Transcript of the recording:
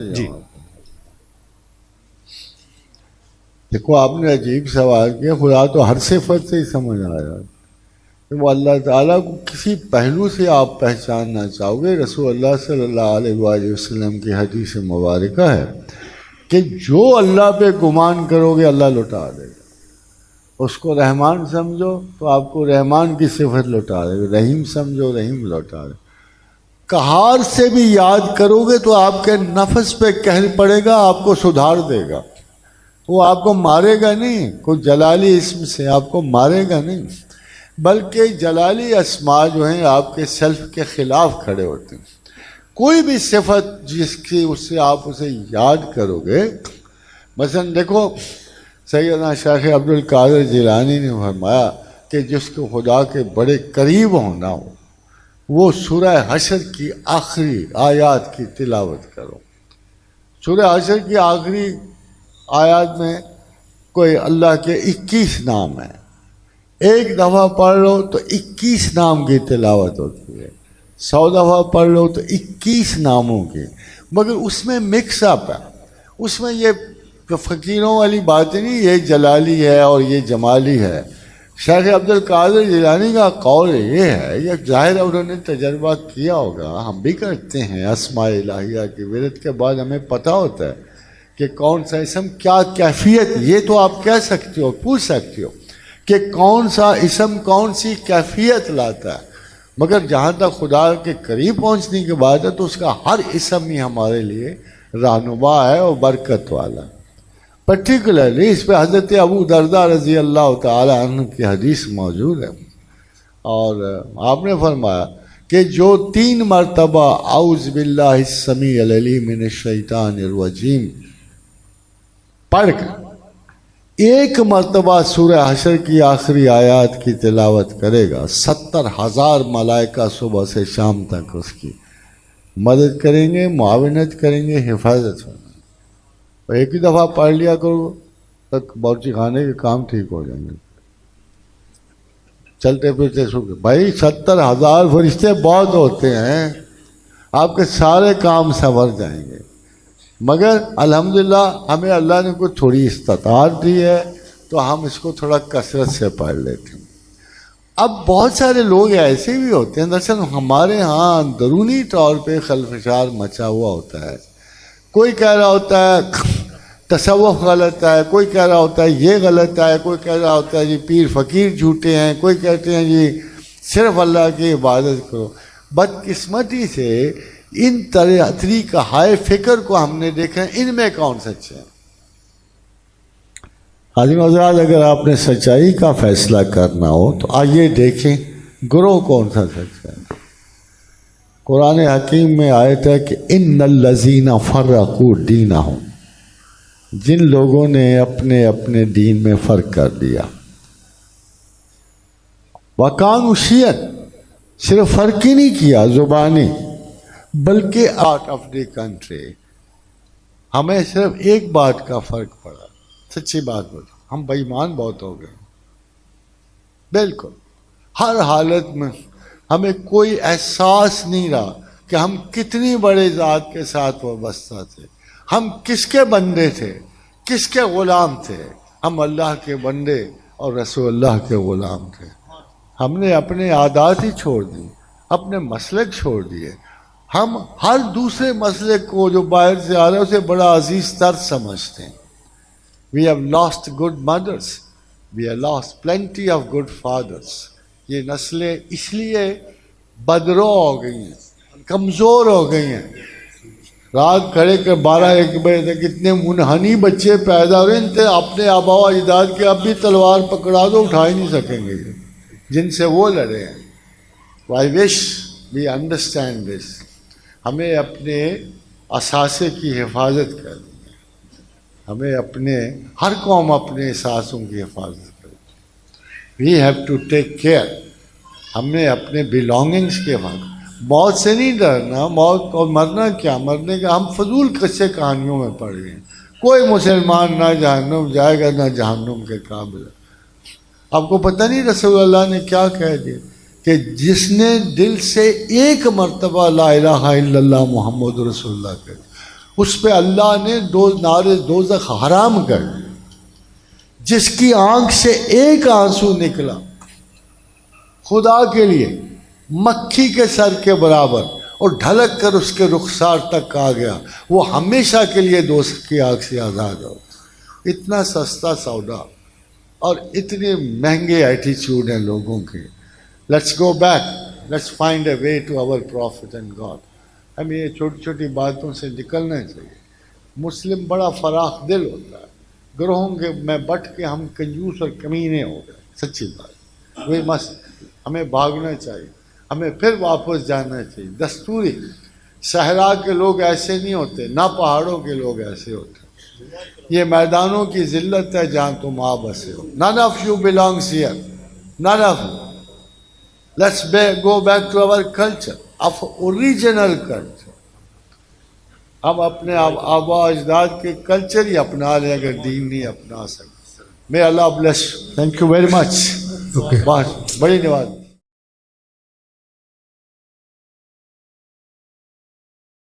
جی دیکھو آپ نے عجیب سوال کیا. خدا تو ہر صفت سے ہی سمجھ آیا. وہ اللہ تعالیٰ کو کسی پہلو سے آپ پہچاننا چاہو گے. رسول اللہ صلی اللہ علیہ وآلہ وسلم کی حدیث مبارکہ ہے کہ جو اللہ پہ گمان کرو گے اللہ لوٹا دے گا. اس کو رحمان سمجھو تو آپ کو رحمان کی صفت لوٹا دے گا. رحیم سمجھو رحیم لوٹا دے گا. قہار سے بھی یاد کرو گے تو آپ کے نفس پہ قہر پڑے گا, آپ کو سدھار دے گا. وہ آپ کو مارے گا نہیں, کوئی جلالی اسم سے آپ کو مارے گا نہیں, بلکہ جلالی اسماء جو ہیں آپ کے سیلف کے خلاف کھڑے ہوتے ہیں. کوئی بھی صفت جس کی اس سے آپ اسے یاد کرو گے. مثلا دیکھو سیدنا شیخ عبد القادر جیلانی نے فرمایا کہ جس کو خدا کے بڑے قریب ہونا ہو وہ سورہ حشر کی آخری آیات کی تلاوت کرو. سورہ حشر کی آخری آیات میں کوئی اللہ کے 21 نام ہیں. ایک دفعہ پڑھ لو تو 21 نام کی تلاوت ہوتی ہے. 100 دفعہ پڑھ لو تو 21 ناموں کی. مگر اس میں مکس اپ ہے. اس میں یہ فقیروں والی باتیں نہیں, یہ جلالی ہے اور یہ جمالی ہے. شیخ عبد القادر جیلانی کا قول یہ ہے, یہ ظاہر ہے انہوں نے تجربہ کیا ہوگا, ہم بھی کرتے ہیں. اسماء الہیہ کی ورد کے بعد ہمیں پتہ ہوتا ہے کہ کون سا اسم کیا کیفیت. یہ تو آپ کہہ سکتے ہو, پوچھ سکتے ہو کہ کون سا اسم کون سی کیفیت لاتا ہے. مگر جہاں تک خدا کے قریب پہنچنے کی بات ہے تو اس کا ہر اسم ہی ہمارے لیے رہنما ہے اور برکت والا. پرٹیکولرلی اس پہ حضرت ابو درداء رضی اللہ تعالی عنہ کی حدیث موجود ہے, اور آپ نے فرمایا کہ جو 3 مرتبہ اعوذ باللہ السمیع العلیم من الشیطان الرجیم پڑھ کر 1 مرتبہ سورہ حشر کی آخری آیات کی تلاوت کرے گا, 70,000 ملائکہ صبح سے شام تک اس کی مدد کریں گے, معاونت کریں گے, حفاظت ہوگی. ایک ہی دفعہ پڑھ لیا کرو تک باورچی خانے کے کام ٹھیک ہو جائیں گے. چلتے پھرتے سو بھائی 70,000 فرشتے بہت ہوتے ہیں, آپ کے سارے کام سنور جائیں گے. مگر الحمدللہ ہمیں اللہ نے کوئی تھوڑی استطاعت دی ہے تو ہم اس کو تھوڑا کثرت سے پڑھ لیتے ہیں. اب بہت سارے لوگ ایسے بھی ہوتے ہیں, دراصل ہمارے ہاں اندرونی طور پہ خلفشار مچا ہوا ہوتا ہے. کوئی کہہ رہا ہوتا ہے تصوف غلط ہے, کوئی کہہ رہا ہوتا ہے یہ غلط ہے, کوئی کہہ رہا ہوتا ہے جی پیر فقیر جھوٹے ہیں, کوئی کہتے ہیں جی صرف اللہ کی عبادت کرو. بدقسمتی سے ان طریقہ ہائے فکر کو ہم نے دیکھا, ان میں کون سچ ہے؟ حاضرین حضرات, اگر آپ نے سچائی کا فیصلہ کرنا ہو تو آئیے دیکھیں گروہ کون سا سچ ہے. قرآن حکیم میں آیت ہے کہ ان الذین فرقوا دینہم, جن لوگوں نے اپنے اپنے دین میں فرق کر دیا. وکانوا شیعا, صرف فرق ہی نہیں کیا زبانی بلکہ آؤٹ آف دی کنٹری. ہمیں صرف ایک بات کا فرق پڑا, سچی بات بولو, ہم بے ایمان بہت ہو گئے. بالکل ہر حالت میں ہمیں کوئی احساس نہیں رہا کہ ہم کتنی بڑے ذات کے ساتھ وابستہ تھے. ہم کس کے بندے تھے, کس کے غلام تھے؟ ہم اللہ کے بندے اور رسول اللہ کے غلام تھے. ہم نے اپنے عادات ہی چھوڑ دی, اپنے مسلک چھوڑ دیے. ہم ہر دوسرے مسلک کو جو باہر سے آ رہا ہے اسے بڑا عزیز تر سمجھتے ہیں. We have lost good mothers. We have lost plenty of good fathers. یہ نسلیں اس لیے بدرو ہو گئی ہیں, کمزور ہو گئی ہیں. رات کھڑے کر 12-1 بجے تک اتنے منحنی بچے پیدا ہو رہے ہیں, اپنے آبا و اجداد کے اب بھی تلوار پکڑا دو اٹھا ہی نہیں سکیں گے جن سے وہ لڑے ہیں. I wish we understand this. ہمیں اپنے اثاثے کی حفاظت کرنی ہے. ہمیں اپنے ہر قوم اپنے احساسوں کی حفاظت کرے. We have to take care. ہم نے اپنے بلانگنگس کے وقت موت سے نہیں ڈرنا. موت اور مرنا کیا, مرنے کا ہم فضول قصے کہانیوں میں پڑھ گئے ہیں. کوئی مسلمان نہ جہنم جائے گا نہ جہنم کے قابل. آپ کو پتہ نہیں رسول اللہ نے کیا کہہ دیا کہ جس نے دل سے 1 مرتبہ لا الہ الا اللہ محمد رسول اللہ کہہ, اس پہ اللہ نے نار دوزخ حرام کر دی. جس کی آنکھ سے ایک آنسو نکلا خدا کے لیے مکھی کے سر کے برابر اور ڈھلک کر اس کے رخسار تک آ گیا، وہ ہمیشہ کے لیے دوزخ کی آگ سے آزاد ہو. اتنا سستا سودا اور اتنے مہنگے ایٹیچیوڈ ہیں لوگوں کے. Let's go back, let's find a way to our prophet and God. ہمیں یہ چھوٹی چھوٹی باتوں سے نکلنا چاہیے. مسلم بڑا فراخ دل ہوتا ہے، گروہوں کے میں بٹ کے ہم کنجوس اور کمینے ہو گئے. سچی بات وہی ہمیں بھاگنا چاہیے، ہمیں پھر واپس جانا چاہیے. دستوری صحرا کے لوگ ایسے نہیں ہوتے، نہ پہاڑوں کے لوگ ایسے ہوتے. یہ میدانوں کی ذلت ہے جہاں تم آ بسے ہو. None of you belongs here. None of you. Let's go back to our culture, of original culture. ہم اپنے آبا اجداد کے کلچر ہی اپنا لیں اگر دین نہیں اپنا سکتے. May Allah bless you. Thank you very much. بڑی نواز.